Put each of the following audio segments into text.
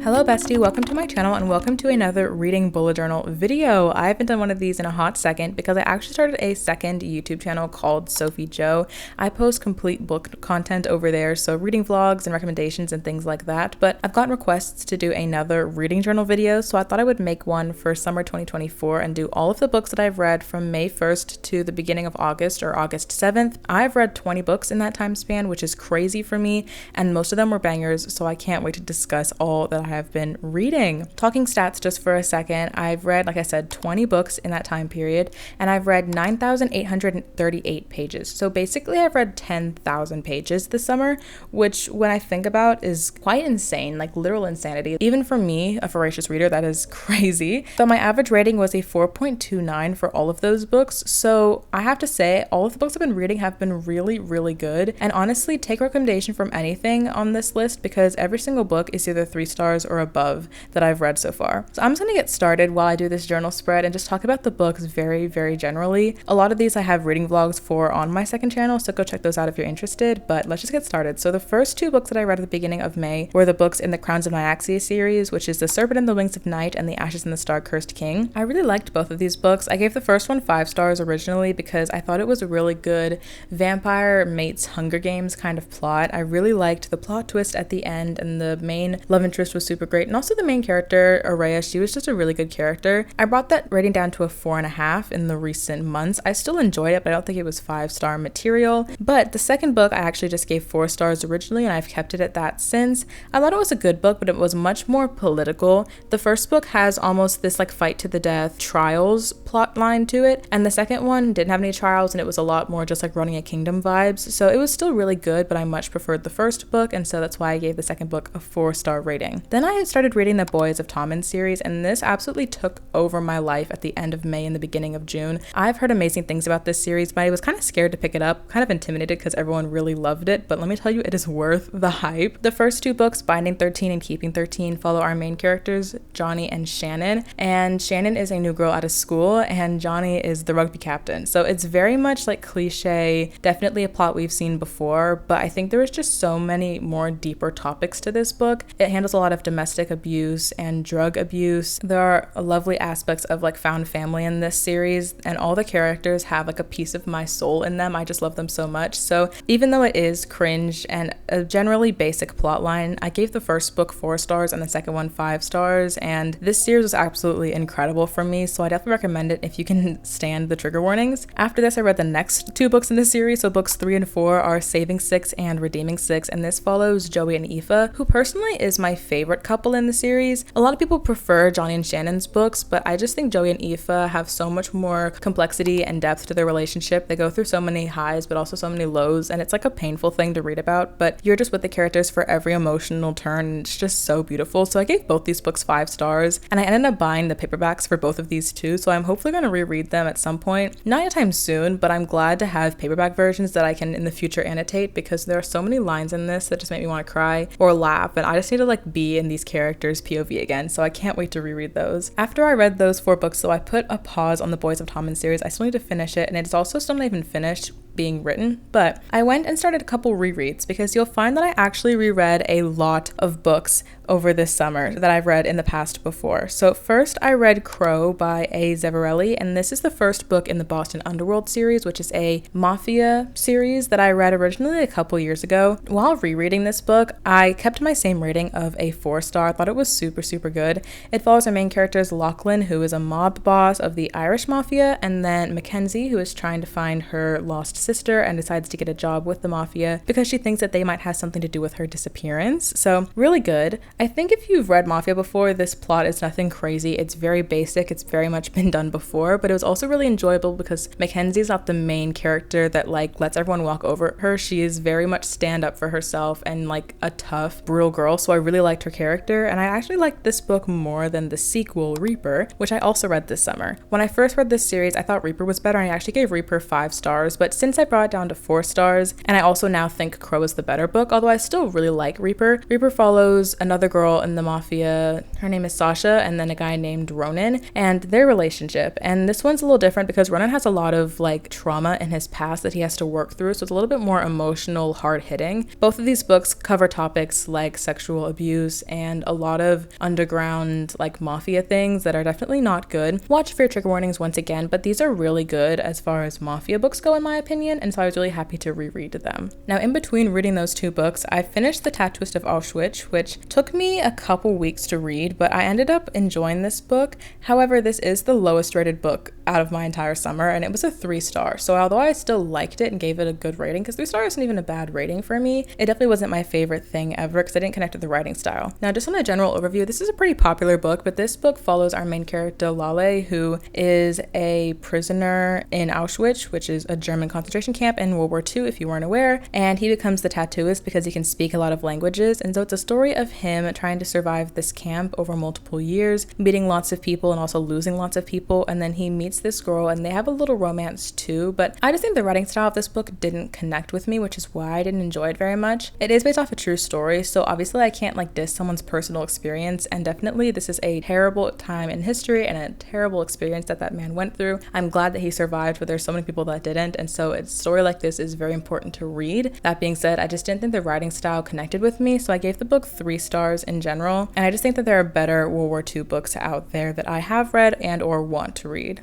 Hello bestie, welcome to my channel and welcome to another reading bullet journal video. I haven't done one of these in a hot second because I actually started a second YouTube channel called Sophie Joe. I post complete book content over there, so reading vlogs and recommendations and things like that, but I've gotten requests to do another reading journal video, so I thought I would make one for summer 2024 and do all of the books that I've read from May 1st to the beginning of August or August 7th. I've read 20 books in that time span, which is crazy for me, and most of them were bangers, so I can't wait to discuss all that I have been reading. Talking stats just for a second, I've read, like I said, 20 books in that time period, and I've read 9,838 pages. So basically I've read 10,000 pages this summer, which when I think about is quite insane, like literal insanity. Even for me, a voracious reader, that is crazy. So my average rating was a 4.29 for all of those books. So I have to say, all of the books I've been reading have been really, really good. And honestly, take a recommendation from anything on this list because every single book is either 3 stars or above that I've read so far. So I'm just gonna get started while I do this journal spread and just talk about the books very, very generally. A lot of these I have reading vlogs for on my second channel, so go check those out if you're interested, but let's just get started. So the first 2 books that I read at the beginning of May were the books in the Crowns of Nyaxia series, which is The Serpent and the Wings of Night and The Ashes and the Star-Cursed King. I really liked both of these books. I gave the first one 5 stars originally because I thought it was a really good vampire mates Hunger Games kind of plot. I really liked the plot twist at the end, and the main love interest was super great. And also the main character, Araya, she was just a really good character. I brought that rating down to a 4.5 in the recent months. I still enjoyed it, but I don't think it was 5-star material. But the second book I actually just gave 4 stars originally, and I've kept it at that since. I thought it was a good book, but it was much more political. The first book has almost this like fight to the death trials plot line to it, and the second one didn't have any trials, and it was a lot more just like running a kingdom vibes. So it was still really good, but I much preferred the first book, and so that's why I gave the second book a 4-star rating. Then I started reading the Boys of Tommen series, and this absolutely took over my life at the end of May and the beginning of June. I've heard amazing things about this series, but I was kind of scared to pick it up, kind of intimidated because everyone really loved it, but let me tell you, it is worth the hype. The first 2 books, Binding 13 and Keeping 13, follow our main characters, Johnny and Shannon, and Shannon is a new girl out of school, and Johnny is the rugby captain. So it's very much like cliche, definitely a plot we've seen before, but I think there is just so many more deeper topics to this book. It handles a lot of domestic abuse and drug abuse. There are lovely aspects of like found family in this series, and all the characters have like a piece of my soul in them. I just love them so much. So even though it is cringe and a generally basic plot line, I gave the first book 4 stars and the second one 5 stars, and this series was absolutely incredible for me, so I definitely recommend it if you can stand the trigger warnings. After this, I read the next 2 books in this series. So books 3 and 4 are Saving Six and Redeeming Six, and this follows Joey and Aoife, who personally is my favorite couple in the series. A lot of people prefer Johnny and Shannon's books, but I just think Joey and Aoife have so much more complexity and depth to their relationship. They go through so many highs, but also so many lows, and it's like a painful thing to read about, but you're just with the characters for every emotional turn, and it's just so beautiful. So I gave both these books 5 stars, and I ended up buying the paperbacks for both of these too, so I'm hopefully going to reread them at some point. Not anytime soon, but I'm glad to have paperback versions that I can in the future annotate, because there are so many lines in this that just make me want to cry or laugh, and I just need to like be in these characters' POV again, so I can't wait to reread those. After I read those 4 books, so I put a pause on the Boys of Tommen series. I still need to finish it, and it's also still not even finished being written, but I went and started a couple rereads because you'll find that I actually reread a lot of books over this summer that I've read in the past before. So first I read Crow by A. Zevarelli, and this is the first book in the Boston Underworld series, which is a mafia series that I read originally a couple years ago. While rereading this book, I kept my same rating of a 4-star. I thought it was super, super good. It follows our main characters Lachlan, who is a mob boss of the Irish mafia, and then Mackenzie, who is trying to find her lost sister and decides to get a job with the mafia because she thinks that they might have something to do with her disappearance. So really good. I think if you've read Mafia before, this plot is nothing crazy. It's very basic. It's very much been done before, but it was also really enjoyable because Mackenzie's not the main character that like lets everyone walk over her. She is very much stand up for herself and like a tough, brutal girl. So I really liked her character, and I actually liked this book more than the sequel, Reaper, which I also read this summer. When I first read this series, I thought Reaper was better, and I actually gave Reaper 5 stars, but since I brought it down to 4 stars, and I also now think Crow is the better book, although I still really like Reaper. Reaper follows another another girl in the mafia. Her name is Sasha, and then a guy named Ronan, and their relationship. And this one's a little different because Ronan has a lot of like trauma in his past that he has to work through, so it's a little bit more emotional, hard-hitting. Both of these books cover topics like sexual abuse and a lot of underground like mafia things that are definitely not good. Watch for your trigger warnings once again, but these are really good as far as mafia books go in my opinion, and so I was really happy to reread them. Now in between reading those two books, I finished The Tat Twist of Auschwitz, which took me a couple weeks to read, but I ended up enjoying this book. However, this is the lowest rated book out of my entire summer, and it was a 3-star. So although I still liked it and gave it a good rating, because 3 stars isn't even a bad rating for me, it definitely wasn't my favorite thing ever because I didn't connect with the writing style. Now just on a general overview, this is a pretty popular book, but this book follows our main character Lale, who is a prisoner in Auschwitz, which is a German concentration camp in World War II if you weren't aware, and he becomes the tattooist because he can speak a lot of languages. And so it's a story of him trying to survive this camp over multiple years, meeting lots of people and also losing lots of people, and then he meets this girl and they have a little romance too. But I just think the writing style of this book didn't connect with me, which is why I didn't enjoy it very much. It is based off a true story, so obviously I can't like diss someone's personal experience, and definitely this is a terrible time in history and a terrible experience that man went through. I'm glad that he survived, but there's so many people that didn't, and so a story like this is very important to read. That being said, I just didn't think the writing style connected with me, so I gave the book 3 stars in general, and I just think that there are better World War II books out there that I have read and or want to read.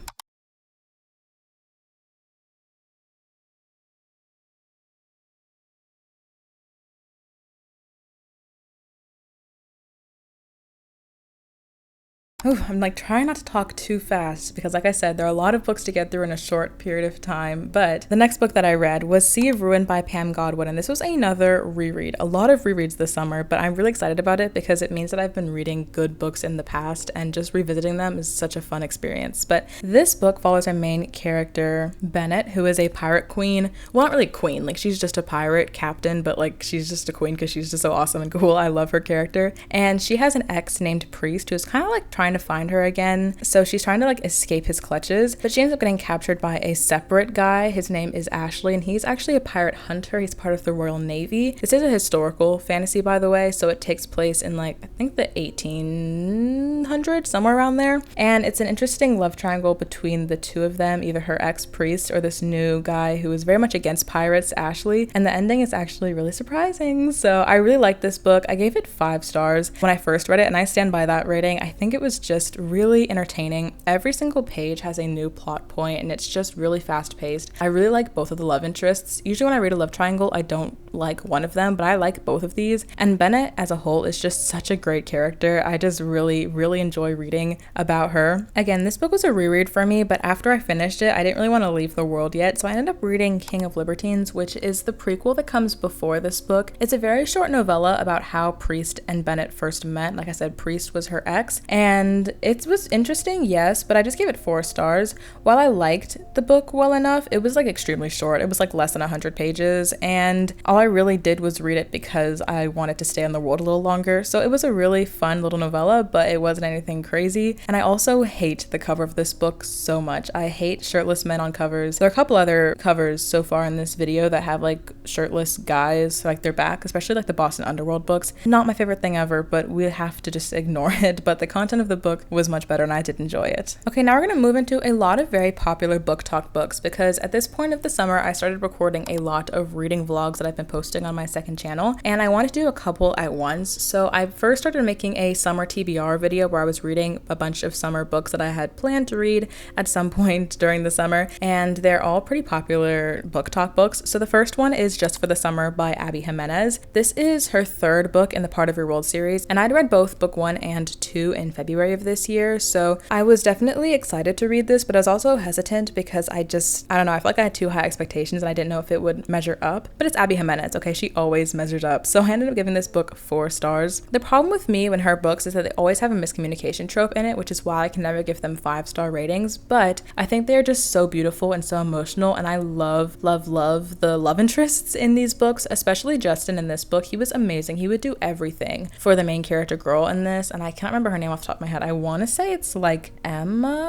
Ooh, I'm like trying not to talk too fast because like I said, there are a lot of books to get through in a short period of time. But the next book that I read was Sea of Ruin by Pam Godwin, and this was another reread. A lot of rereads this summer, but I'm really excited about it because it means that I've been reading good books in the past, and just revisiting them is such a fun experience. But this book follows our main character, Bennett, who is a pirate queen. Well, not really queen, like she's just a pirate captain, but like she's just a queen because she's just so awesome and cool. I love her character. And she has an ex named Priest who's kind of like trying to find her again. So she's trying to like escape his clutches, but she ends up getting captured by a separate guy. His name is Ashley, and he's actually a pirate hunter. He's part of the Royal Navy. This is a historical fantasy, by the way, so it takes place in like I think the 1800s, somewhere around there. And it's an interesting love triangle between the two of them, either her ex-priest or this new guy who is very much against pirates, Ashley. And the ending is actually really surprising. So I really like this book. I gave it 5 stars when I first read it, and I stand by that rating. I think it was just really entertaining. Every single page has a new plot point, and it's just really fast paced. I really like both of the love interests. Usually when I read a love triangle, I don't like one of them, but I like both of these. And Bennett as a whole is just such a great character. I just really enjoy reading about her. Again, this book was a reread for me, but after I finished it, I didn't really want to leave the world yet, so I ended up reading King of Libertines, which is the prequel that comes before this book. It's a very short novella about how Priest and Bennett first met. Like I said, Priest was her ex, and it was interesting, yes, but I just gave it 4 stars. While I liked the book well enough, it was like extremely short. It was like less than 100 pages, and all I really did was read it because I wanted to stay in the world a little longer. So it was a really fun little novella, but it wasn't anything crazy. And I also hate the cover of this book so much. I hate shirtless men on covers. There are a couple other covers so far in this video that have like shirtless guys like their back, especially like the Boston Underworld books. Not my favorite thing ever, but we have to just ignore it. But the content of the book was much better and I did enjoy it. Okay, now we're gonna move into a lot of very popular book talk books because at this point of the summer, I started recording a lot of reading vlogs that I've been posting on my second channel, and I wanted to do a couple at once. So I first started making a summer TBR video where I was reading a bunch of summer books that I had planned to read at some point during the summer, and they're all pretty popular book talk books. So the first one is Just for the Summer by Abby Jimenez. This is her 3rd book in the Part of Your World series, and I'd read both book 1 and 2 in February of this year, so I was definitely excited to read this, but I was also hesitant because I don't know, I felt like I had too high expectations and I didn't know if it would measure up. But it's Abby Jimenez, okay? She always measures up. So I ended up giving this book 4 stars. The problem with me when her books is that they always have a miscommunication trope in it, which is why I can never give them 5-star ratings, but I think they're just so beautiful and so emotional, and I love the love interests in these books, especially Justin in this book. He was amazing. He would do everything for the main character girl in this, and I can't remember her name off the top of my head. that. I want to say it's like Emily.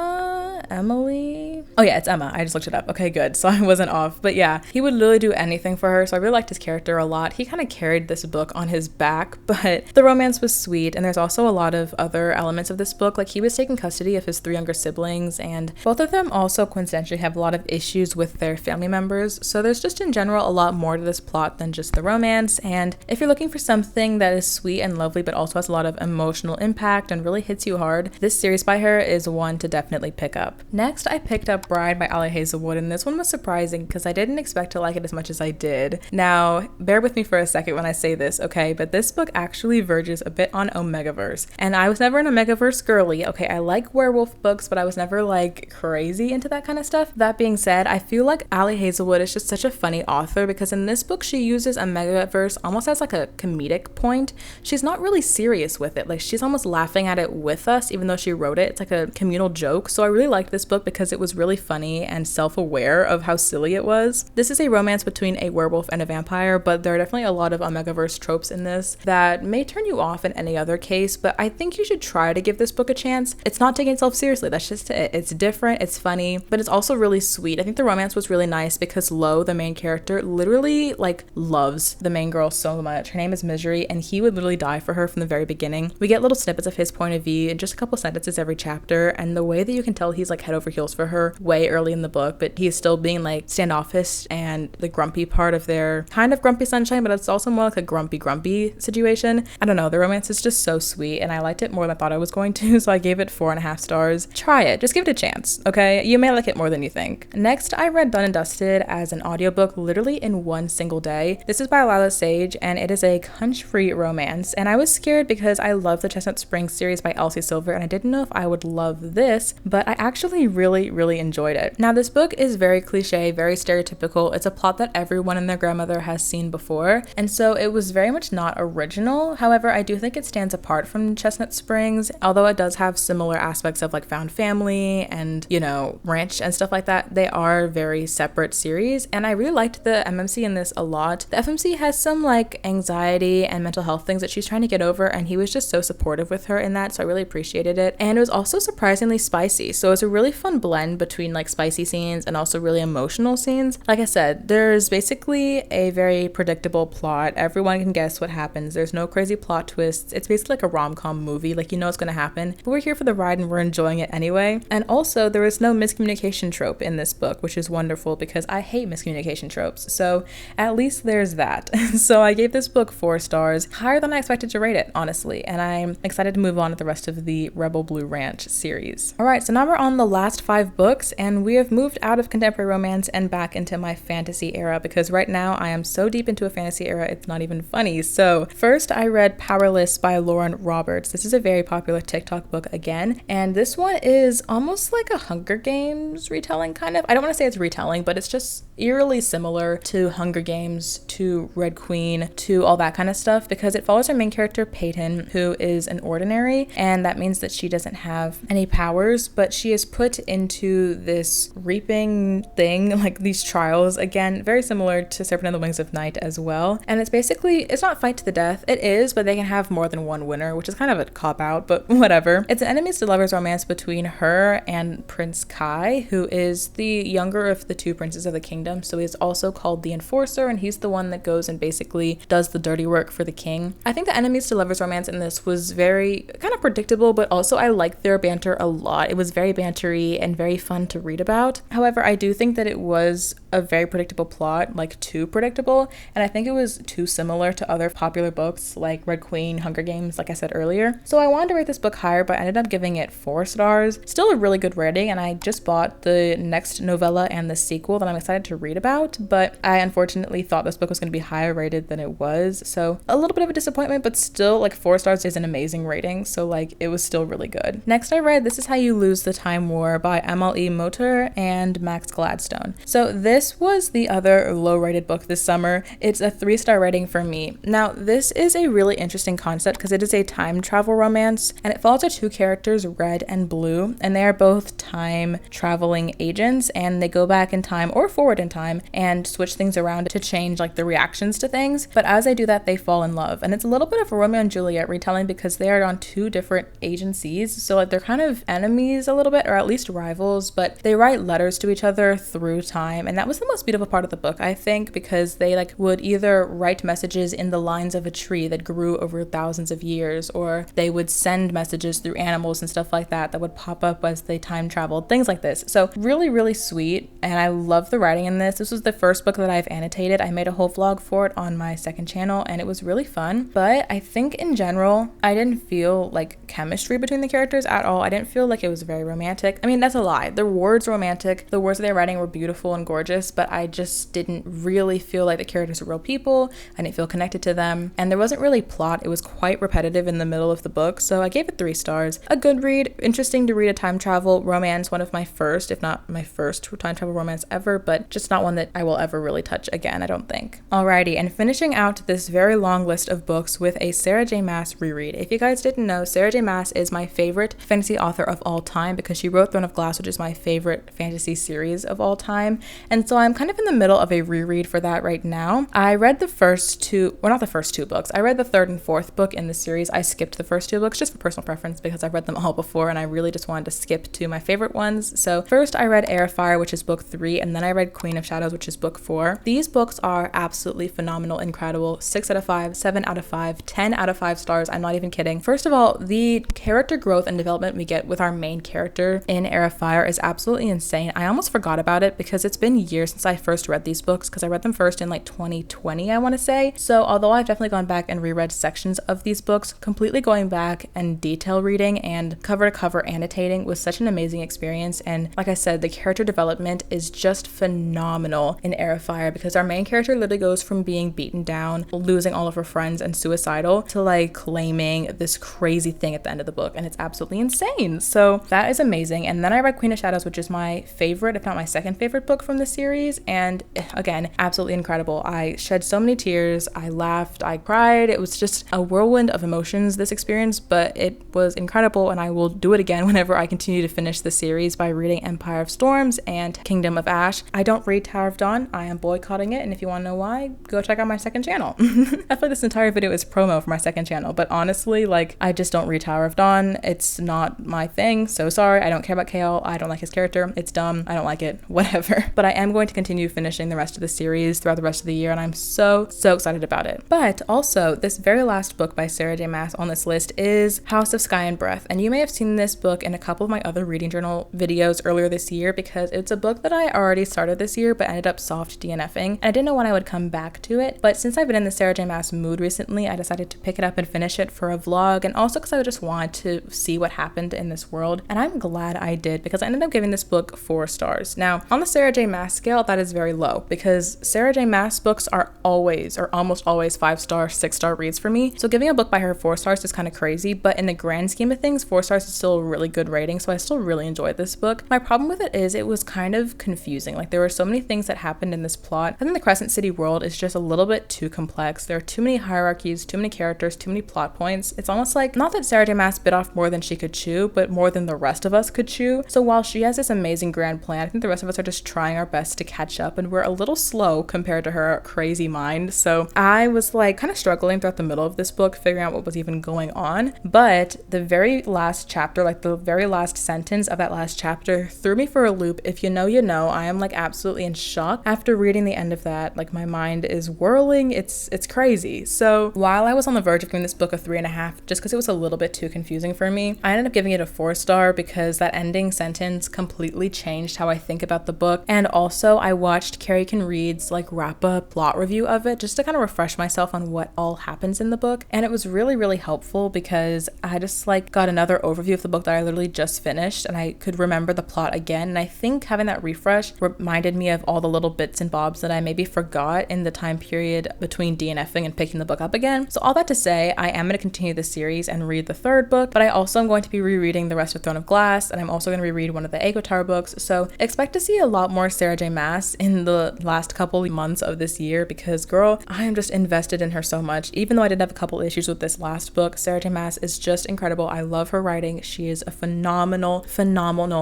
Oh yeah, it's Emma. I just looked it up. Okay, good. So I wasn't off. But yeah, he would literally do anything for her. So I really liked his character a lot. He kind of carried this book on his back, but the romance was sweet. And there's also a lot of other elements of this book. Like he was taking custody of his 3 younger siblings, and both of them also coincidentally have a lot of issues with their family members. So there's just in general a lot more to this plot than just the romance. And if you're looking for something that is sweet and lovely, but also has a lot of emotional impact and really hits you hard, this series by her is one to definitely pick up. Next, I picked up Bride by Ali Hazelwood, and this one was surprising because I didn't expect to like it as much as I did. Now, bear with me for a second when I say this, okay? But this book actually verges a bit on Omegaverse, and I was never an Omegaverse girly. Okay, I like werewolf books, but I was never like crazy into that kind of stuff. That being said, I feel like Ali Hazelwood is just such a funny author because in this book she uses Omegaverse almost as like a comedic point. She's not really serious with it. Like she's almost laughing at it with us, even though she wrote it. It's like a communal joke. So I really liked this book because it was really funny and self-aware of how silly it was. This is a romance between a werewolf and a vampire, but there are definitely a lot of Omegaverse tropes in this that may turn you off in any other case, but I think you should try to give this book a chance. It's not taking itself seriously. That's just it. It's different, it's funny, but it's also really sweet. I think the romance was really nice because Lo, the main character, literally like loves the main girl so much. Her name is Misery, and he would literally die for her from the very beginning. We get little snippets of his point of view in just a couple sentences every chapter, and the way that you can tell he's like head over heels for her way early in the book, but he's still being like standoffish and the grumpy part of their kind of grumpy sunshine, but it's also more like a grumpy situation. I don't know, the romance is just so sweet, and I liked it more than I thought I was going to, so I gave it 4.5 stars. Try it, just give it a chance, okay? You may like it more than you think. Next, I read Done and Dusted as an audiobook literally in one single day. This is by Lila Sage, and it is a country romance, and I was scared because I love the Chestnut Springs series by Elsie Silver, and I didn't know if I would love this, but I actually really enjoyed it. Now, this book is very cliche, very stereotypical. It's a plot that everyone and their grandmother has seen before, and so it was very much not original. However, I do think it stands apart from Chestnut Springs, although it does have similar aspects of like found family and, you know, ranch and stuff like that. They are very separate series, and I really liked the MMC in this a lot. The FMC has some like anxiety and mental health things that she's trying to get over, and he was just so supportive with her in that, so I really appreciated it. And it was also surprisingly spicy, so it's a really fun blend between like spicy scenes and also really emotional scenes. Like I said, there's basically a very predictable plot. Everyone can guess what happens. There's no crazy plot twists. It's basically like a rom-com movie, like you know what's gonna happen, but we're here for the ride and we're enjoying it anyway. And also there is no miscommunication trope in this book, which is wonderful because I hate miscommunication tropes, so at least there's that. So I gave this book 4 stars, higher than I expected to rate it, honestly, and I'm excited to move on to the rest of the Rebel Blue Ranch series. Alright, so now we're on the last 5 books, and we have moved out of contemporary romance and back into my fantasy era, because right now I am so deep into a fantasy era it's not even funny. So first I read Powerless by Lauren Roberts. This is a very popular TikTok book again, and this one is almost like a Hunger Games retelling, kind of. I don't want to say it's retelling, but it's just eerily similar to Hunger Games, to Red Queen, to all that kind of stuff, because it follows our main character Peyton, who is an ordinary, and that means that she doesn't have any powers, but she is put into this reaping thing, like these trials, again very similar to Serpent and the Wings of Night as well. And it's basically, it's not fight to the death, it is, but they can have more than one winner, which is kind of a cop-out, but whatever. It's an enemies to lovers romance between her and Prince Kai, who is the younger of the 2 princes of the kingdom, so he's also called the Enforcer, and he's the one that goes and basically does the dirty work for the king. I think the enemies to lovers romance in this was very kind of predictable, but also I liked their banter a lot. It was very bantery and very fun to read about. However, I do think that it was a very predictable plot, like too predictable, and I think it was too similar to other popular books like Red Queen, Hunger Games, like I said earlier. So I wanted to rate this book higher, but I ended up giving it 4 stars. Still a really good rating, and I just bought the next novella and the sequel that I'm excited to read about, but I unfortunately thought this book was going to be higher rated than it was, so a little bit of a disappointment, but still like 4 stars is an amazing rating, so like it was still really good. Next I read This Is How You Lose the Time War by MLE Motor and Max Gladstone. So this this was the other low-rated book this summer. It's a 3-star rating for me. Now, this is a really interesting concept because it is a time travel romance, and it follows our 2 characters, Red and Blue, and they are both time traveling agents, and they go back in time or forward in time and switch things around to change like the reactions to things. But as they do that, they fall in love, and it's a little bit of a Romeo and Juliet retelling because they are on 2 different agencies, so like they're kind of enemies a little bit, or at least rivals, but they write letters to each other through time. And that was the most beautiful part of the book, I think, because they like would either write messages in the lines of a tree that grew over thousands of years, or they would send messages through animals and stuff like that would pop up as they time traveled, things like this. So really, really sweet, and I love the writing in this. This was the first book that I've annotated. I made a whole vlog for it on my second channel, and it was really fun. But I think in general, I didn't feel like chemistry between the characters at all. I didn't feel like it was very romantic. I mean, that's a lie. The words were romantic. The words that they were writing were beautiful and gorgeous, but I just didn't really feel like the characters were real people. I didn't feel connected to them, and there wasn't really plot. It was quite repetitive in the middle of the book, so I gave it 3 stars. A good read, interesting to read a time travel romance, one of my first, if not my first time travel romance ever, but just not one that I will ever really touch again, I don't think. Alrighty, and finishing out this very long list of books with a Sarah J. Maas reread. If you guys didn't know, Sarah J. Maas is my favorite fantasy author of all time because she wrote Throne of Glass, which is my favorite fantasy series of all time, and so I'm kind of in the middle of a reread for that right now. I read the first 2, well, not the first 2 books. I read the 3rd and 4th book in the series. I skipped the first 2 books just for personal preference because I've read them all before and I really just wanted to skip to my favorite ones. So first I read Air of Fire, which is book 3, and then I read Queen of Shadows, which is book 4. These books are absolutely phenomenal, incredible. 6 out of 5, 7 out of 5, 10 out of 5 stars. I'm not even kidding. First of all, the character growth and development we get with our main character in Air of Fire is absolutely insane. I almost forgot about it because it's been years since I first read these books because I read them first in like 2020, I want to say. So although I've definitely gone back and reread sections of these books, completely going back and detail reading and cover to cover annotating was such an amazing experience. And like I said, the character development is just phenomenal in Air of Fire because our main character literally goes from being beaten down, losing all of her friends and suicidal to like claiming this crazy thing at the end of the book, and it's absolutely insane. So that is amazing. And then I read Queen of Shadows, which is my favorite, if not my second favorite book from the series, and again, absolutely incredible. I shed so many tears, I laughed, I cried. It was just a whirlwind of emotions, this experience, but it was incredible, and I will do it again whenever I continue to finish the series by reading Empire of Storms and Kingdom of Ash. I don't read Tower of Dawn. I am boycotting it, and if you want to know why, go check out my second channel. I feel like this entire video is promo for my second channel, but honestly, like, I just don't read Tower of Dawn. It's not my thing, so sorry. I don't care about Kale. I don't like his character. It's dumb. I don't like it. Whatever. But I am going to continue finishing the rest of the series throughout the rest of the year, and I'm so excited about it. But also, this very last book by Sarah J. Maas on this list is House of Sky and Breath, and you may have seen this book in a couple of my other reading journal videos earlier this year because it's a book that I already started this year but ended up soft DNFing, and I didn't know when I would come back to it. But since I've been in the Sarah J. Maas mood recently, I decided to pick it up and finish it for a vlog, and also because I just wanted to see what happened in this world, and I'm glad I did because I ended up giving this book 4 stars. Now, on the Sarah J. Maas scale, that is very low because Sarah J. Maas books are always, or almost always, 5-star, 6-star reads for me. So giving a book by her 4 stars is kind of crazy, but in the grand scheme of things, 4 stars is still a really good rating, so I still really enjoyed this book. My problem with it is it was kind of confusing. Like, there were so many things that happened in this plot. I think the Crescent City world is just a little bit too complex. There are too many hierarchies, too many characters, too many plot points. It's almost like, not that Sarah J. Maas bit off more than she could chew, but more than the rest of us could chew. So while she has this amazing grand plan, I think the rest of us are just trying our best to catch up, and we're a little slow compared to her crazy mind. So I was like kind of struggling throughout the middle of this book, figuring out what was even going on. But the very last chapter, like the very last sentence of that last chapter, threw me for a loop. If you know, you know. I am like absolutely in shock after reading the end of that. Like, my mind is whirling. It's crazy. So while I was on the verge of giving this book a 3.5, just because it was a little bit too confusing for me, I ended up giving it a 4-star because that ending sentence completely changed how I think about the book. And also, I watched Carrie Can Read's like wrap-up plot review of it just to kind of refresh myself on what all happens in the book, and it was really helpful because I just like got another overview of the book that I literally just finished, and I could remember the plot again. And I think having that refresh reminded me of all the little bits and bobs that I maybe forgot in the time period between DNFing and picking the book up again. So all that to say, I am going to continue the series and read the 3rd book, but I also am going to be rereading the rest of Throne of Glass, and I'm also going to reread one of the Aegyo Tower books. So expect to see a lot more Sarah J. Maas in the last couple months of this year because, girl, I am just invested in her so much. Even though I did have a couple issues with this last book, Sarah J. Maas is just incredible. I love her writing. She is a phenomenal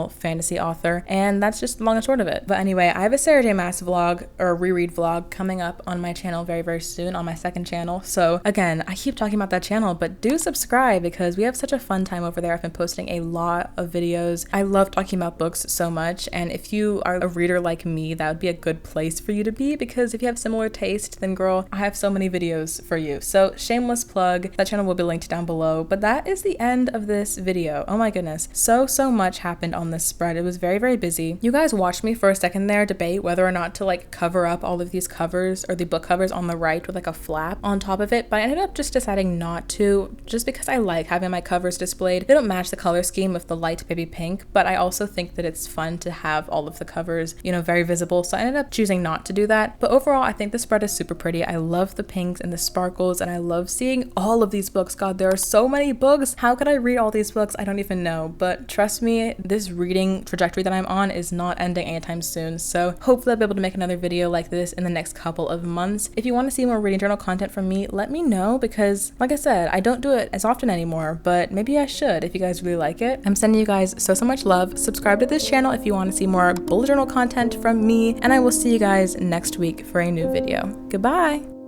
fantasy author, and that's just long and short of it. But anyway, I have a Sarah J. Maas vlog or reread vlog coming up on my channel very soon, on my second channel. So again, I keep talking about that channel, but do subscribe because we have such a fun time over there. I've been posting a lot of videos. I love talking about books so much, and if you are a reader like me, that would be a good place for you to be, because if you have similar taste, then girl, I have so many videos for you. So shameless plug, that channel will be linked down below. But that is the end of this video. Oh my goodness, so much happened on this spread. It was very busy. You guys watched me for a second there debate whether or not to like cover up all of these covers or the book covers on the right with like a flap on top of it, but I ended up just deciding not to, just because I like having my covers displayed. They don't match the color scheme of the light baby pink, but I also think that it's fun to have all of the covers, you know, very visible, so I ended up choosing not to do that. But overall, I think the spread is super pretty. I love the pinks and the sparkles, and I love seeing all of these books. God, there are so many books. How could I read all these books? I don't even know, but trust me, this reading trajectory that I'm on is not ending anytime soon, so hopefully I'll be able to make another video like this in the next couple of months. If you want to see more reading journal content from me, let me know, because like I said, I don't do it as often anymore, but maybe I should if you guys really like it. I'm sending you guys so much love. Subscribe to this channel if you want to see more bullet journal content from me, and I will see you guys next week for a new video. Goodbye!